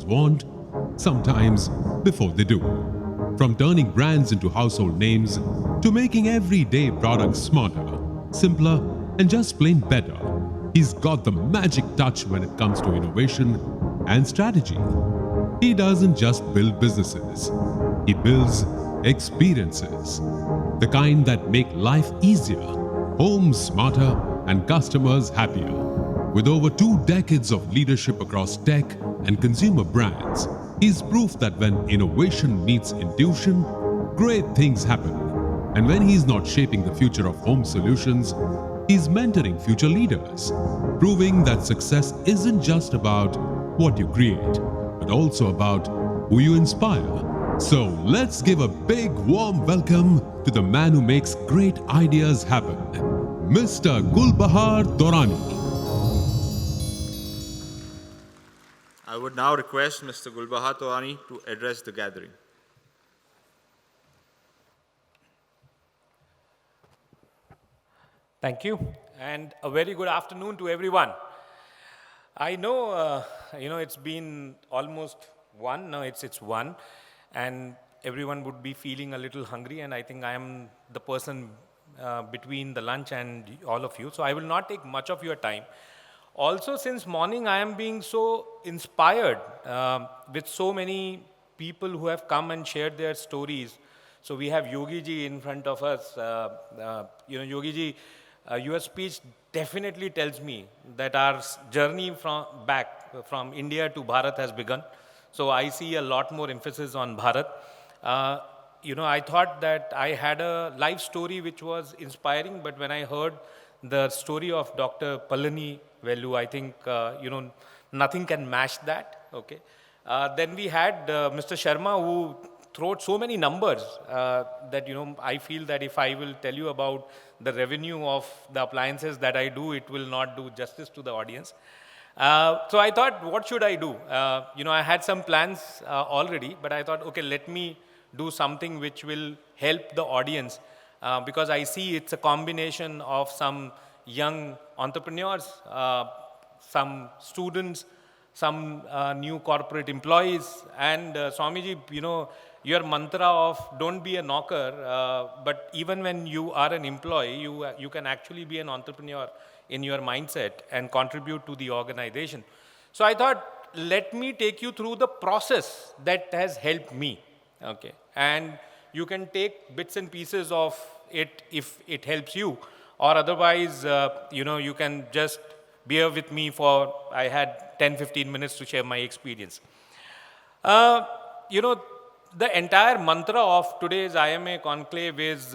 want, sometimes before they do. From turning brands into household names to making everyday products smarter, simpler, and just plain better, he's got the magic touch when it comes to innovation and strategy. He doesn't just build businesses, he builds experiences. The kind that make life easier, homes smarter, and customers happier. With over 2 decades of leadership across tech and consumer brands, he's proof that when innovation meets intuition, great things happen. And when he's not shaping the future of home solutions, he's mentoring future leaders, proving that success isn't just about what you create, but also about who you inspire. So let's give a big warm welcome to the man who makes great ideas happen, Mr. Gulbahar Taurani. I would now request Mr. Gulbahar Taurani to address the gathering. Thank you, and a very good afternoon to everyone. I know, it's been almost 1, now it's 1, and everyone would be feeling a little hungry, and I think I am the person between the lunch and all of you, so I will not take much of your time. Also, since morning, I am being so inspired with so many people who have come and shared their stories. So we have Yogi ji in front of us. Yogi ji, your speech definitely tells me that our journey from India to Bharat has begun. So I see a lot more emphasis on Bharat. I thought that I had a life story which was inspiring, but when I heard the story of Dr. Palani Velu, I think, nothing can match that, okay? Then we had Mr. Sharma, who threw so many numbers that, I feel that if I will tell you about the revenue of the appliances that I do, it will not do justice to the audience. So I thought, what should I do? I had some plans already, but I thought, okay, let me do something which will help the audience because I see it's a combination of some young entrepreneurs, some students, some new corporate employees, and Swamiji, your mantra of don't be a knocker, but even when you are an employee, you can actually be an entrepreneur in your mindset and contribute to the organization. So I thought, let me take you through the process that has helped me, okay? And you can take bits and pieces of it if it helps you, or otherwise, you can just bear with me for, I had 10-15 minutes to share my experience. The entire mantra of today's IMA Conclave is,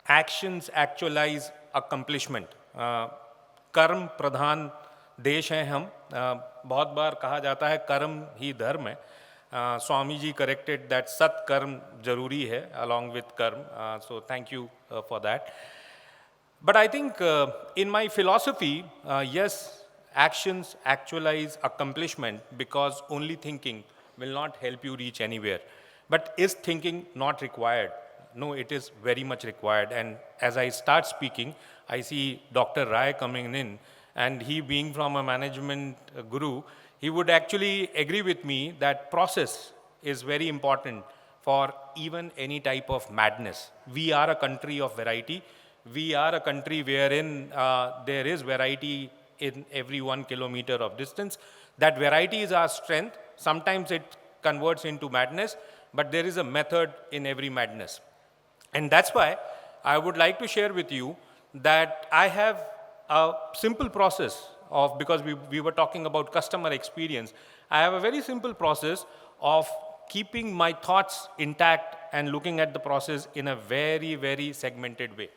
actions actualize accomplishment. कर्म प्रधान देश हैं हम. बहुत बार कहा जाता है कर्म ही धर्म है. Swami ji corrected that sat karm jaruri hai along with karm. So thank you for that. But I think in my philosophy, yes, actions actualize accomplishment because only thinking will not help you reach anywhere. But is thinking not required? No, it is very much required. And as I start speaking, I see Dr. Rai coming in, and he being from a management guru, he would actually agree with me that process is very important for even any type of madness. We are a country of variety. We are a country wherein there is variety in every 1 kilometer of distance. That variety is our strength. Sometimes it converts into madness, but there is a method in every madness. And that's why I would like to share with you that I have a simple process of, because we were talking about customer experience, I have a very simple process of keeping my thoughts intact and looking at the process in a very, very segmented way.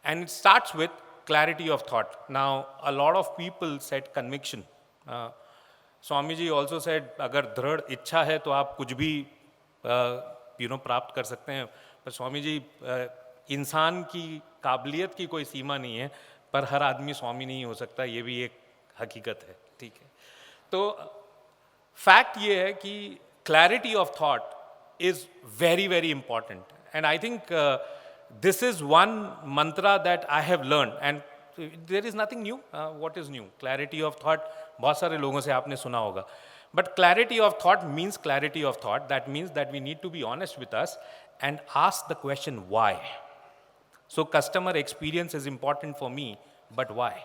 And it starts with clarity of thought. Now, a lot of people said conviction. Swamiji also said, अगर दृढ़ इच्छा है तो आप कुछ भी प्राप्त कर सकते हैं. पर स्वामी जी, इंसान की काबिलियत की कोई सीमा नहीं है, पर हर आदमी स्वामी नहीं हो सकता, ये भी एक हकीकत है. ठीक है. तो फैक्ट ये है कि clarity of thought is very, very important. And I think this is one mantra that I have learned. And there is nothing new. What is new? Clarity of thought, बहुत सारे लोगों से आपने सुना होगा. But clarity of thought means clarity of thought. That means that we need to be honest with us and ask the question why. So customer experience is important for me, but why?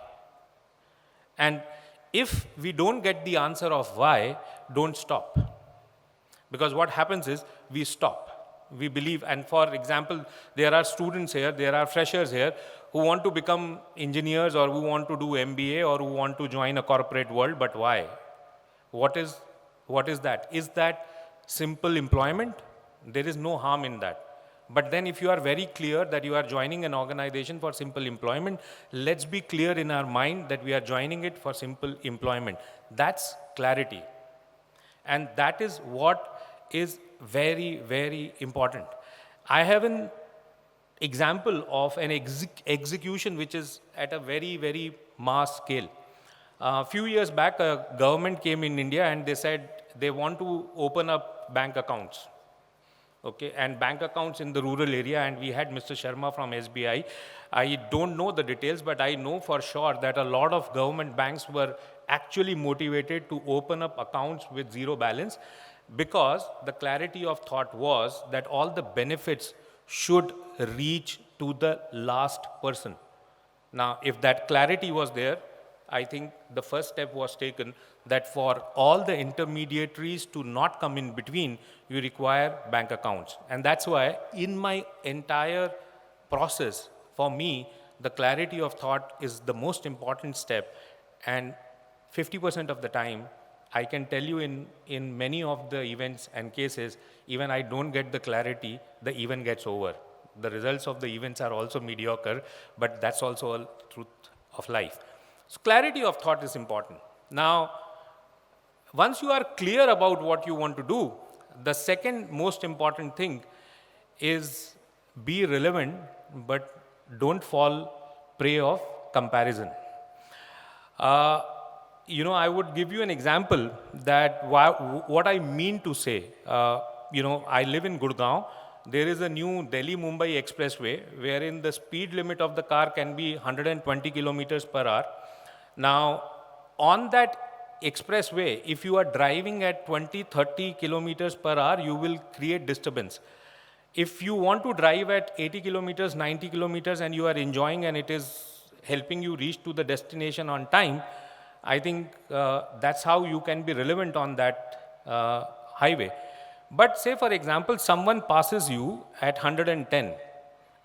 And if we don't get the answer of why, don't stop. Because what happens is we stop. We believe, and for example, there are students here, there are freshers here who want to become engineers or who want to do MBA or who want to join a corporate world, but why? What is that? Is that simple employment? There is no harm in that. But then if you are very clear that you are joining an organization for simple employment, let's be clear in our mind that we are joining it for simple employment. That's clarity. And that is what is very, very important. I have an example of an execution which is at a very, very mass scale. A few years back, a government came in India and they said they want to open up bank accounts. Okay, and bank accounts in the rural area, and we had Mr. Sharma from SBI. I don't know the details, but I know for sure that a lot of government banks were actually motivated to open up accounts with zero balance, because the clarity of thought was that all the benefits should reach to the last person. Now, if that clarity was there, I think the first step was taken that for all the intermediaries to not come in between, you require bank accounts. And that's why in my entire process, for me, the clarity of thought is the most important step. And 50% of the time, I can tell you in many of the events and cases, even I don't get the clarity, the event gets over. The results of the events are also mediocre, but that's also a truth of life. So clarity of thought is important. Now, once you are clear about what you want to do, the second most important thing is be relevant, but don't fall prey of comparison. I would give you an example that what I mean to say. I live in Gurugram. There is a new Delhi-Mumbai expressway wherein the speed limit of the car can be 120 kilometers per hour. Now, on that expressway, if you are driving at 20-30 kilometers per hour, you will create disturbance. If you want to drive at 80 kilometers, 90 kilometers, and you are enjoying and it is helping you reach to the destination on time, I think that's how you can be relevant on that highway. But say, for example, someone passes you at 110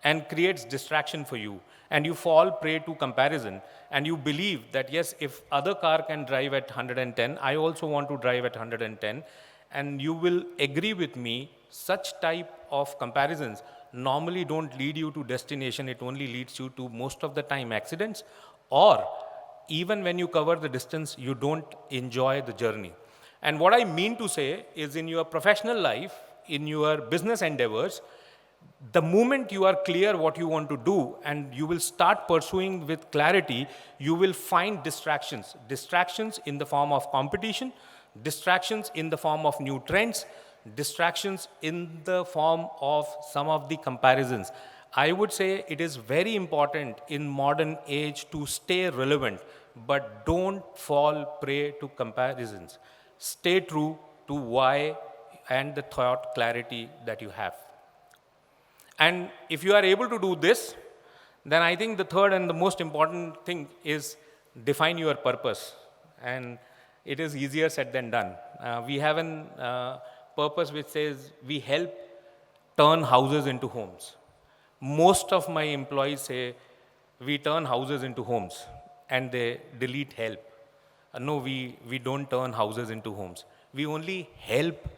and creates distraction for you, and you fall prey to comparison, and you believe that, yes, if other car can drive at 110, I also want to drive at 110, and you will agree with me, such type of comparisons normally don't lead you to destination. It only leads you to, most of the time, accidents, or even when you cover the distance, you don't enjoy the journey. And what I mean to say is, in your professional life, in your business endeavors, the moment you are clear what you want to do and you will start pursuing with clarity, you will find distractions. Distractions in the form of competition, distractions in the form of new trends, distractions in the form of some of the comparisons. I would say it is very important in modern age to stay relevant, but don't fall prey to comparisons. Stay true to why and the thought clarity that you have. And if you are able to do this, then I think the third and the most important thing is define your purpose. And it is easier said than done. We have a purpose which says we help turn houses into homes. Most of my employees say we turn houses into homes, and they delete help. No, we don't turn houses into homes. We only help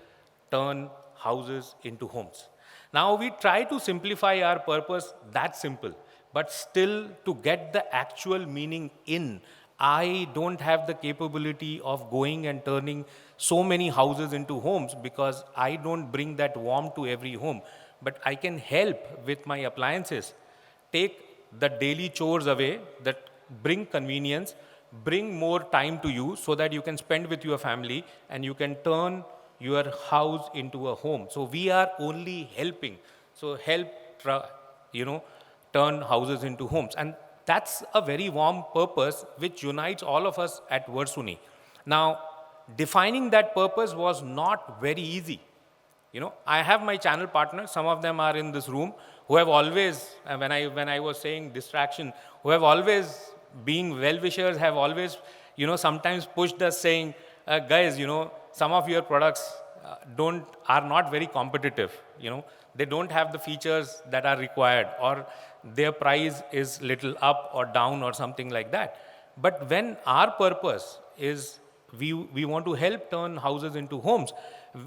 turn houses into homes. Now, we try to simplify our purpose that simple, but still to get the actual meaning in, I don't have the capability of going and turning so many houses into homes, because I don't bring that warmth to every home. But I can help with my appliances, take the daily chores away, that bring convenience, bring more time to you so that you can spend with your family and you can turn your house into a home. So we are only helping. So help, turn houses into homes. And that's a very warm purpose which unites all of us at Versuni. Now, defining that purpose was not very easy. I have my channel partners, some of them are in this room, who have always, when I was saying distraction, who have always, being well-wishers, have always, sometimes pushed us saying, guys, some of your products are not very competitive. They don't have the features that are required, or their price is little up or down or something like that. But when our purpose is we want to help turn houses into homes,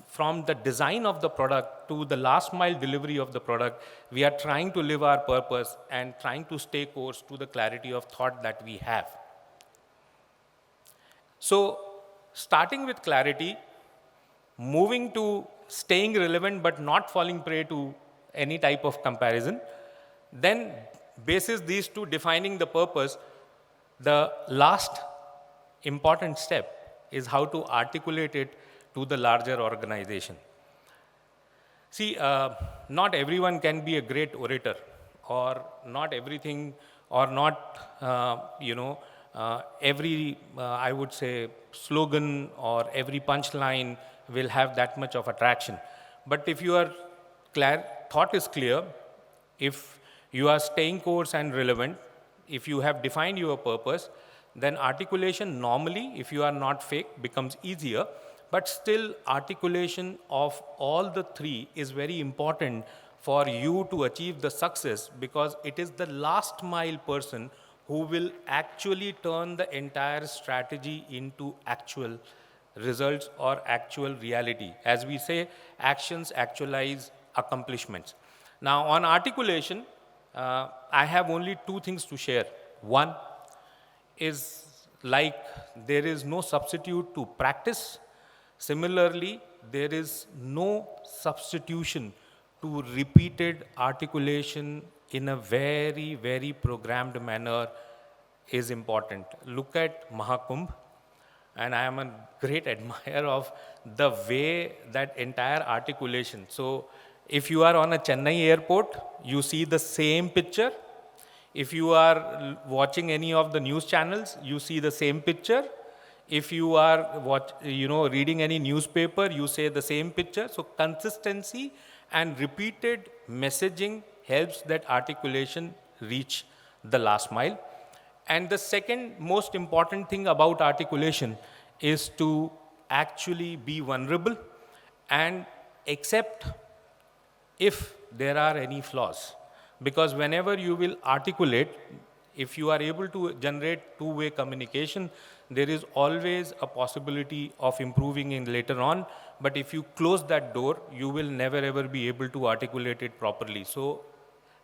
from the design of the product to the last mile delivery of the product, we are trying to live our purpose and trying to stay course to the clarity of thought that we have. So, starting with clarity, moving to staying relevant but not falling prey to any type of comparison, then basis these two, defining the purpose, the last important step is how to articulate it to the larger organization. See, not everyone can be a great orator, or not everything, or not, every, I would say, slogan or every punchline will have that much of attraction. But if your thought is clear, if you are staying course and relevant, if you have defined your purpose, then articulation normally, if you are not fake, becomes easier. But still, articulation of all the three is very important for you to achieve the success, because it is the last mile person who will actually turn the entire strategy into actual results or actual reality. As we say, actions actualize accomplishments. Now, on articulation, I have only two things to share. One is, like, there is no substitute to practice. Similarly, there is no substitution to repeated articulation in a very, very programmed manner is important. Look at Mahakumbh, and I am a great admirer of the way that entire articulation. So, if you are on a Chennai airport, you see the same picture. If you are watching any of the news channels, you see the same picture. If you are reading any newspaper, you say the same picture. So consistency and repeated messaging helps that articulation reach the last mile. And the second most important thing about articulation is to actually be vulnerable and accept if there are any flaws. Because whenever you will articulate, if you are able to generate two-way communication, there is always a possibility of improving in later on. But if you close that door, you will never ever be able to articulate it properly. So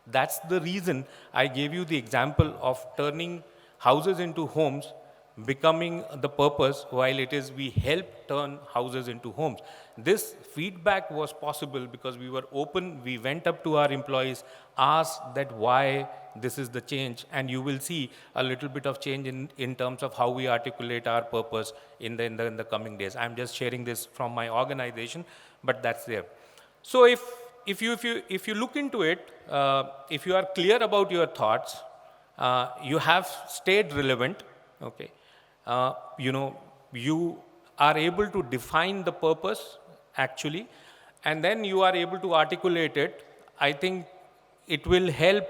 that's the reason I gave you the example of turning houses into homes becoming the purpose, while it is we help turn houses into homes. This feedback was possible because we were open, we went up to our employees, asked that why this is the change, and you will see a little bit of change in terms of how we articulate our purpose in the coming days. I'm just sharing this from my organization, but that's there. So if you look into it, if you are clear about your thoughts, you have stayed relevant, okay? You are able to define the purpose actually, and then you are able to articulate it. I think it will help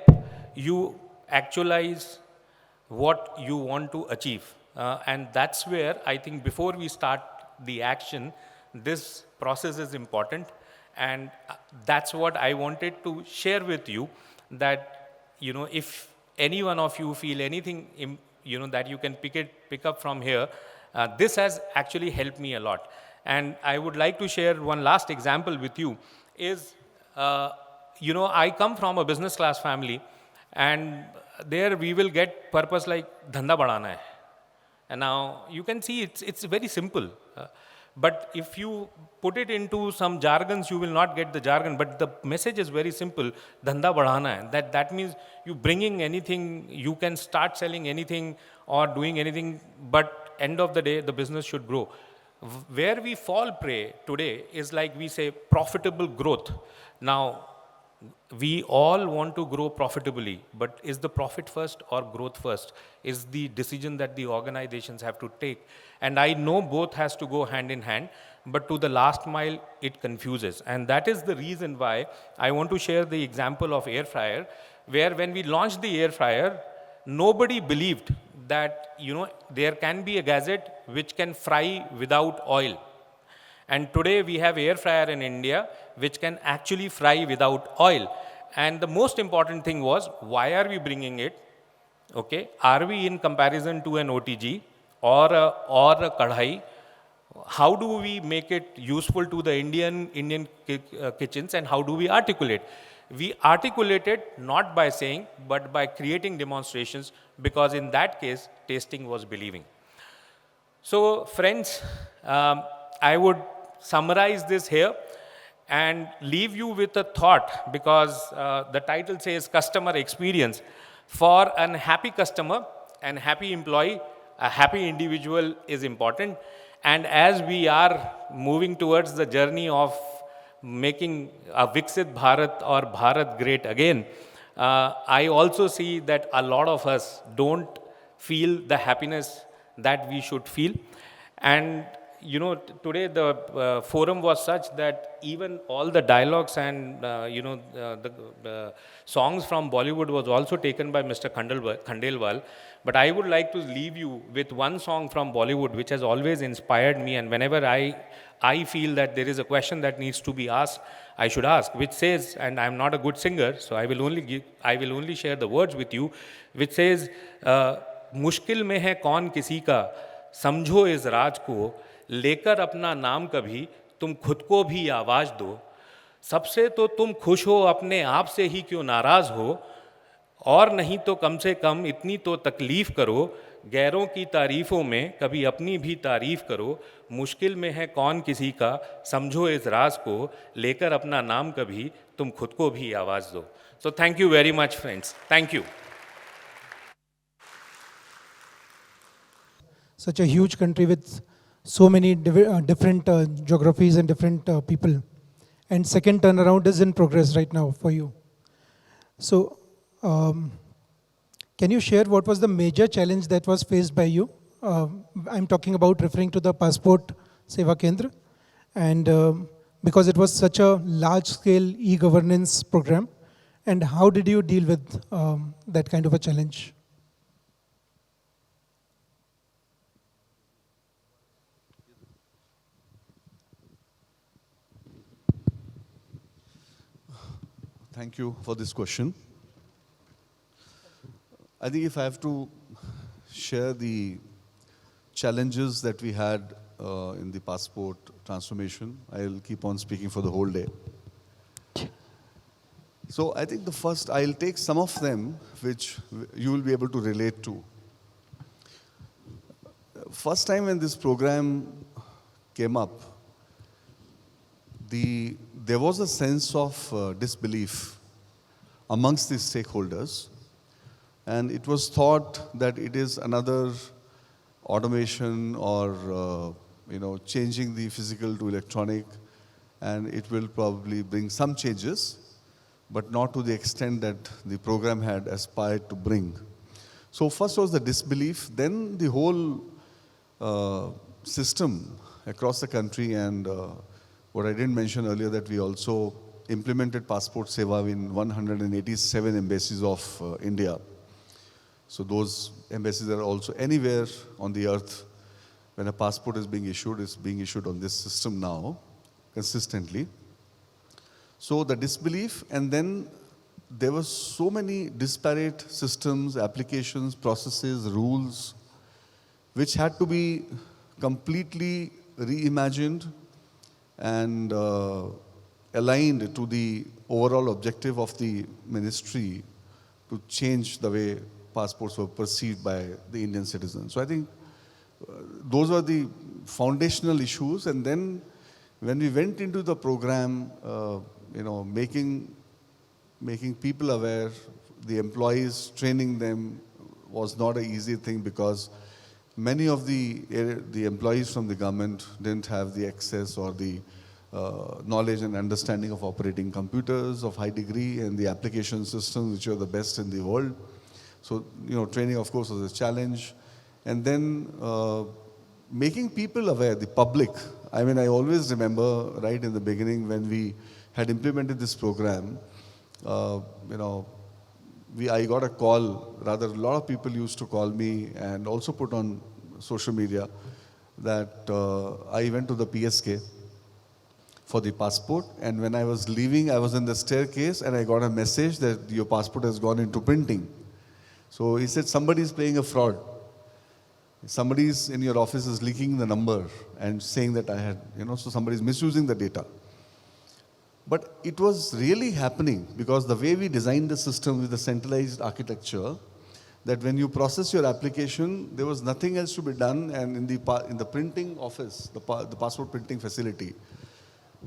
you actualize what you want to achieve. And that's where I think before we start the action, this process is important. And that's what I wanted to share with you, that, if any one of you feel anything, that you can pick up from here, this has actually helped me a lot. And I would like to share one last example with you is, I come from a business class family, and there we will get purpose like dhanda badhana hai. And now you can see it's very simple. But if you put it into some jargons, you will not get the jargon. But the message is very simple. Dhanda badhana hai. That means you bringing anything, you can start selling anything or doing anything, but end of the day, the business should grow. Where we fall prey today is, like we say, profitable growth. Now, We all want to grow profitably, but is the profit first or growth first is the decision that the organizations have to take. And I know both has to go hand in hand, but to the last mile, it confuses. And that is the reason why I want to share the example of air fryer, where when we launched the air fryer, nobody believed that, there can be a gadget which can fry without oil. And today we have air fryer in India which can actually fry without oil. And the most important thing was, why are we bringing it? Okay, are we in comparison to an OTG or a kadhai? How do we make it useful to the Indian kitchens, and how do we articulate? We articulate it not by saying, but by creating demonstrations, because in that case, tasting was believing. So friends, I would summarize this here and leave you with a thought, because the title says customer experience. For an happy customer and happy employee, a happy individual is important. And as we are moving towards the journey of making a Viksit Bharat or Bharat great again, I also see that a lot of us don't feel the happiness that we should feel. And today the forum was such that even all the dialogues and the songs from Bollywood was also taken by Mr. Khandelwal. But I would like to leave you with one song from Bollywood which has always inspired me, and whenever I feel that there is a question that needs to be asked, I should ask, which says, and I'm not a good singer, so I will only share the words with you, which says, मुश्किल में है कौन किसी का, समझो इस राज को, लेकर अपना नाम कभी तुम खुद को भी आवाज दो, सबसे तो तुम खुश हो, अपने आप से ही क्यों नाराज हो, और नहीं तो कम से कम इतनी तो तकलीफ करो, गैरों की तारीफों में कभी अपनी भी तारीफ करो, मुश्किल में है कौन किसी का, समझो इस राज को, लेकर अपना नाम कभी तुम खुद को भी आवाज दो. So thank you very much, friends. Thank you. Such a huge country with so many different geographies and different people. And second turnaround is in progress right now for you. So, can you share what was the major challenge that was faced by you? I'm talking about referring to the Passport Seva Kendra. And because it was such a large-scale e-governance program, and how did you deal with that kind of a challenge? Thank you for this question. I think if I have to share the challenges that we had in the passport transformation, I'll keep on speaking for the whole day. So I think the first, I'll take some of them which you will be able to relate to. First time when this program came up, there was a sense of disbelief amongst the stakeholders, and it was thought that it is another automation or changing the physical to electronic, and it will probably bring some changes, but not to the extent that the program had aspired to bring. So first was the disbelief, then the whole system across the country, and what I didn't mention earlier, that we also implemented Passport Seva in 187 embassies of India. So those embassies are also anywhere on the earth. When a passport is being issued, it's being issued on this system now, consistently. So the disbelief, and then there were so many disparate systems, applications, processes, rules, which had to be completely reimagined and aligned to the overall objective of the ministry to change the way passports were perceived by the Indian citizens. So I think those were the foundational issues. And then when we went into the program, making people aware, the employees, training them was not an easy thing, because many of the employees from the government didn't have the access or the knowledge and understanding of operating computers of high degree and the application systems which are the best in the world. So, training of course was a challenge. And then making people aware, the public. I mean, I always remember right in the beginning when we had implemented this program, I got a call, rather a lot of people used to call me and also put on social media that I went to the PSK for the passport, and when I was leaving, I was in the staircase and I got a message that your passport has gone into printing. So he said, somebody is playing a fraud. Somebody in your office is leaking the number and saying that I had, so somebody is misusing the data. But it was really happening because the way we designed the system with the centralized architecture, that when you process your application, there was nothing else to be done, and in the printing office, the passport printing facility,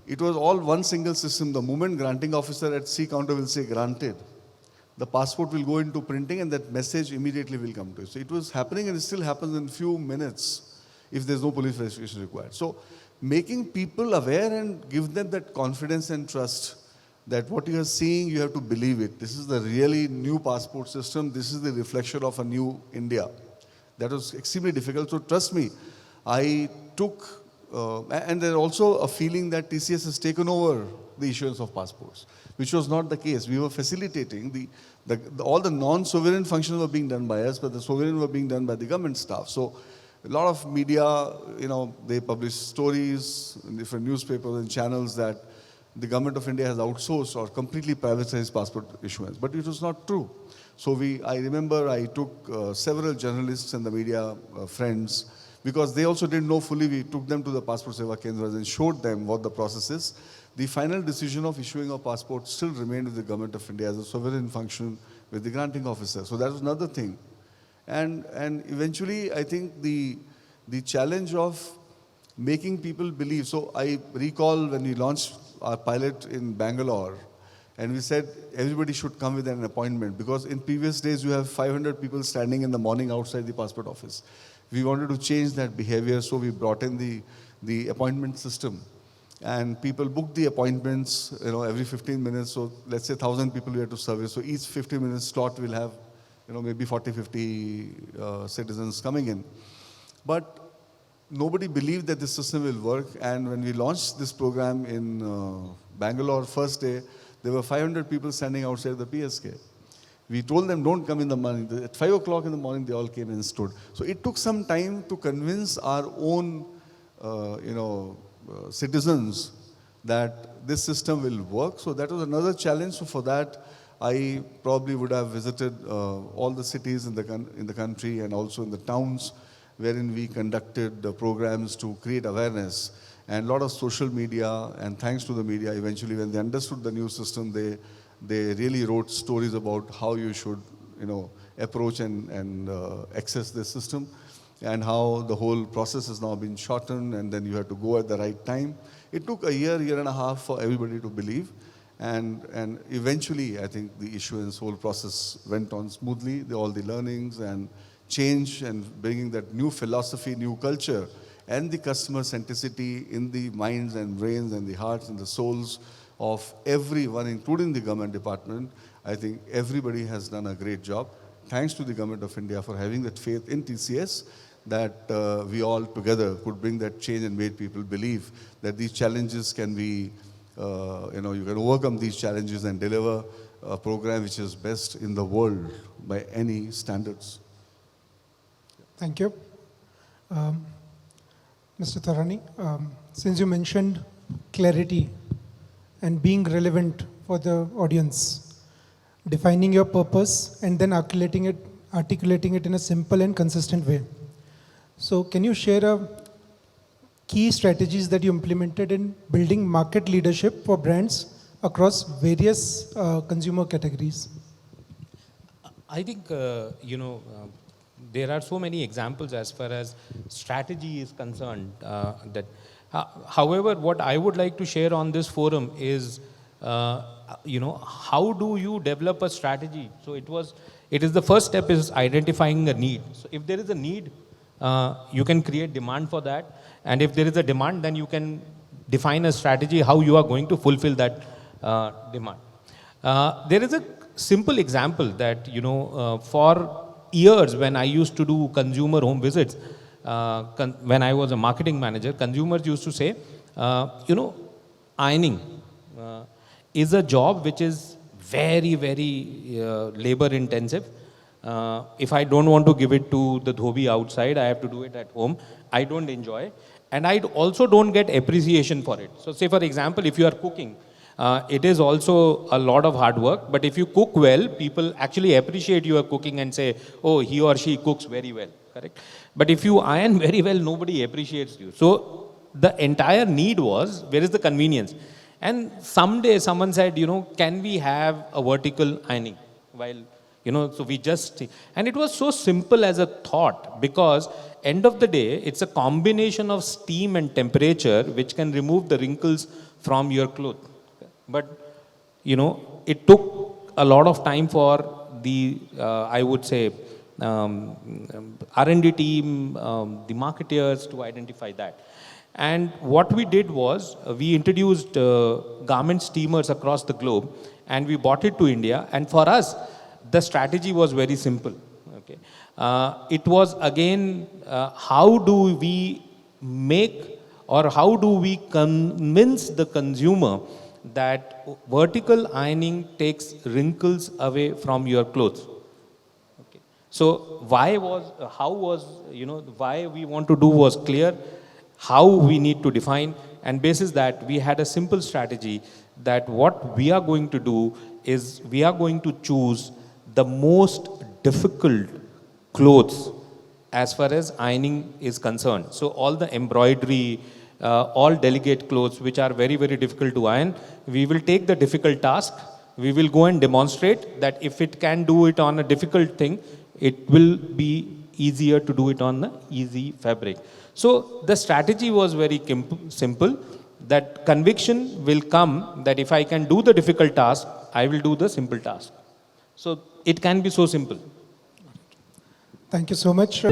it was all one single system. The moment granting officer at C counter will say granted, the passport will go into printing and that message immediately will come to you. So it was happening, and it still happens in few minutes if there's no police verification required. So making people aware and give them that confidence and trust that what you are seeing, you have to believe it. This is the really new passport system. This is the reflection of a new India. That was extremely difficult. So trust me, I took, and there's also a feeling that TCS has taken over the issuance of passports, which was not the case. We were facilitating all the non-sovereign functions were being done by us, but the sovereign were being done by the government staff. So a lot of media, they publish stories in different newspapers and channels that the government of India has outsourced or completely privatized passport issuance, but it was not true. So I remember I took several journalists and the media friends, because they also didn't know fully. We took them to the Passport Seva Kendras and showed them what the process is. The final decision of issuing a passport still remained with the government of India as a sovereign function with the granting officer. So that was another thing. And eventually, I think the challenge of making people believe. So I recall when we launched our pilot in Bangalore, and we said everybody should come with an appointment, because in previous days you have 500 people standing in the morning outside the passport office. We wanted to change that behavior, so we brought in the appointment system. And people booked the appointments, every 15 minutes. So let's say 1,000 people we had to service. So each 15-minute slot will have, maybe 40, 50 citizens coming in. But nobody believed that this system will work. And when we launched this program in Bangalore, first day, there were 500 people standing outside the PSK. We told them, don't come in the morning. At 5 o'clock in the morning, they all came and stood. So it took some time to convince our own, citizens that this system will work. So that was another challenge. So for that, I probably would have visited all the cities in the country and also in the towns wherein we conducted programs to create awareness. And a lot of social media, and thanks to the media, eventually when they understood the new system, they really wrote stories about how you should, approach and access this system, and how the whole process has now been shortened, and then you have to go at the right time. It took a year and a half for everybody to believe, and eventually I think the issuance whole process went on smoothly. All the learnings and change and bringing that new philosophy, new culture, and the customer centricity in the minds and brains and the hearts and the souls of everyone, including the government department. I think everybody has done a great job. Thanks to the government of India for having that faith in TCS, that we all together could bring that change and made people believe that these challenges can be, you can overcome these challenges and deliver a program which is best in the world by any standards. Thank you. Mr. Taurani, since you mentioned clarity and being relevant for the audience, defining your purpose and then articulating it in a simple and consistent way. So can you share key strategies that you implemented in building market leadership for brands across various consumer categories? I think, there are so many examples as far as strategy is concerned. However, what I would like to share on this forum is, how do you develop a strategy? So it is the first step is identifying a need. So if there is a need, you can create demand for that. And if there is a demand, then you can define a strategy how you are going to fulfill that demand. There is a simple example that, for years when I used to do consumer home visits, when I was a marketing manager, consumers used to say, ironing is a job which is very, very labor intensive. If I don't want to give it to the dhobi outside, I have to do it at home. I don't enjoy. And I also don't get appreciation for it. So say, for example, if you are cooking, it is also a lot of hard work. But if you cook well, people actually appreciate your cooking and say, oh, he or she cooks very well. Correct? But if you iron very well, nobody appreciates you. So the entire need was, where is the convenience? And someday someone said, can we have a vertical ironing? While, so we just, and it was so simple as a thought, because end of the day, it's a combination of steam and temperature which can remove the wrinkles from your clothes. But, it took a lot of time for the, I would say, R&D team, the marketers to identify that. And what we did was, we introduced garment steamers across the globe, and we brought it to India. And for us, the strategy was very simple. Okay, it was again, how do we make, or how do we convince the consumer that vertical ironing takes wrinkles away from your clothes? Okay. So why we want to do was clear, how we need to define, and basis that we had a simple strategy that what we are going to do is we are going to choose the most difficult clothes as far as ironing is concerned. So all the embroidery, all delicate clothes which are very, very difficult to iron, we will take the difficult task, we will go and demonstrate that if it can do it on a difficult thing, it will be easier to do it on the easy fabric. So the strategy was very simple, that conviction will come that if I can do the difficult task, I will do the simple task. So it can be so simple. Thank you so much.